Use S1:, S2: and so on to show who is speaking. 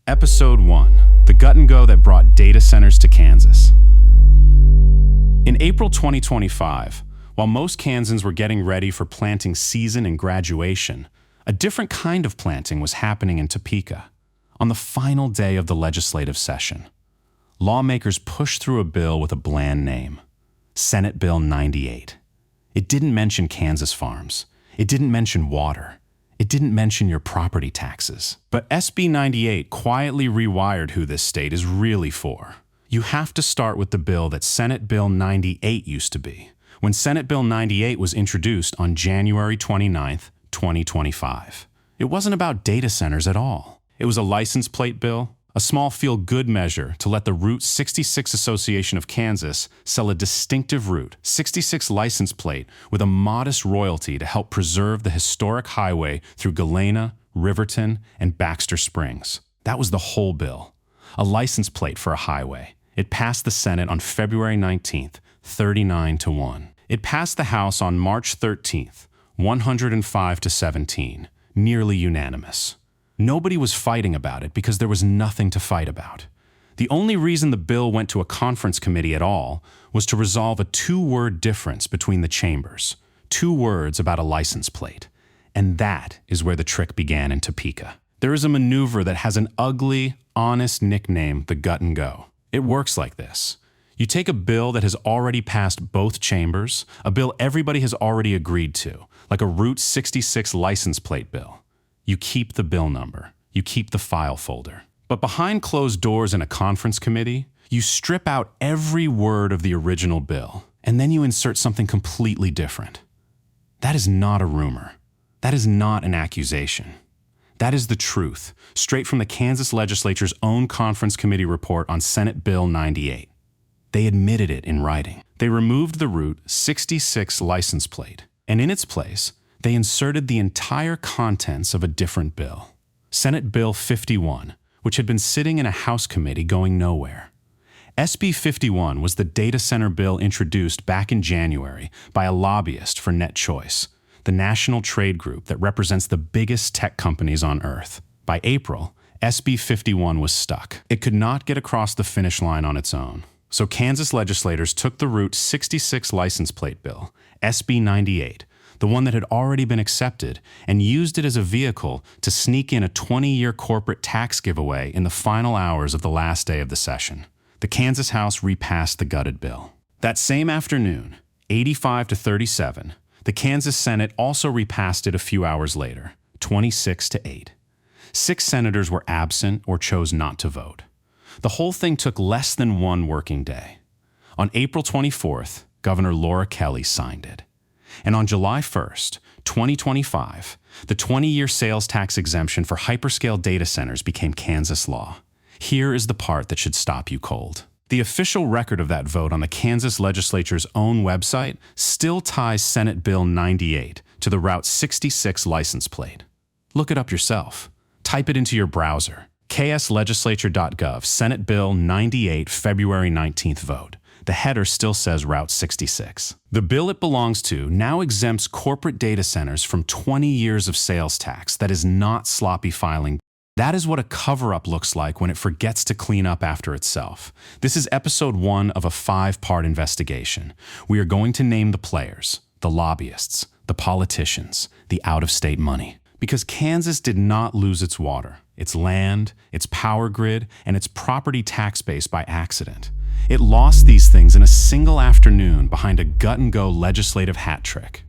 S1: Episode 1, the gut and go that brought data centers to Kansas. In April 2025, while most Kansans were getting ready for planting season and graduation, a different kind of planting was happening in Topeka. On the final day of the legislative session, lawmakers pushed through a bill with a bland name, Senate Bill 98. It didn't mention Kansas farms. It didn't mention water. It didn't mention your property taxes. But SB 98 quietly rewired who this state is really for. You have to start with the bill that Senate Bill 98 used to be, when Senate Bill 98 was introduced on January 29, 2025. It wasn't about data centers at all. It was a license plate bill, a small feel-good measure to let the Route 66 Association of Kansas sell a distinctive Route 66 license plate with a modest royalty to help preserve the historic highway through Galena, Riverton, and Baxter Springs. That was the whole bill. A license plate for a highway. It passed the Senate on February 19th, 39-1. It passed the House on March 13th, 105-17, nearly unanimous. Nobody was fighting about it because there was nothing to fight about. The only reason the bill went to a conference committee at all was to resolve a two-word difference between the chambers. 2 words about a license plate. And that is where the trick began in Topeka. There is a maneuver that has an ugly, honest nickname, the gut and go. It works like this. You take a bill that has already passed both chambers, a bill everybody has already agreed to, like a Route 66 license plate bill. You keep the bill number. You keep the file folder. But behind closed doors in a conference committee, you strip out every word of the original bill, and then you insert something completely different. That is not a rumor. That is not an accusation. That is the truth, straight from the Kansas legislature's own conference committee report on Senate Bill 98. They admitted it in writing. They removed the Route 66 license plate, and in its place, they inserted the entire contents of a different bill, Senate Bill 51, which had been sitting in a House committee going nowhere. SB 51 was the data center bill introduced back in January by a lobbyist for Net Choice, the national trade group that represents the biggest tech companies on Earth. By April, SB 51 was stuck. It could not get across the finish line on its own. So Kansas legislators took the Route 66 license plate bill, SB 98, the one that had already been accepted, and used it as a vehicle to sneak in a 20-year corporate tax giveaway in the final hours of the last day of the session. The Kansas House repassed the gutted bill. That same afternoon, 85-37, the Kansas Senate also repassed it a few hours later, 26-8. 6 senators were absent or chose not to vote. The whole thing took less than 1 working day. On April 24th, Governor Laura Kelly signed it. And on July 1st, 2025, the 20-year sales tax exemption for hyperscale data centers became Kansas law. Here is the part that should stop you cold. The official record of that vote on the Kansas legislature's own website still ties Senate Bill 98 to the Route 66 license plate. Look it up yourself. Type it into your browser. kslegislature.gov, Senate Bill 98, February 19th vote. The header still says Route 66. The bill it belongs to now exempts corporate data centers from 20 years of sales tax. That is not sloppy filing. That is what a cover-up looks like when it forgets to clean up after itself. This is episode 1 of a 5-part investigation. We are going to name the players, the lobbyists, the politicians, the out-of-state money. Because Kansas did not lose its water, its land, its power grid, and its property tax base by accident. It lost these things in a single afternoon behind a gut-and-go legislative hat trick.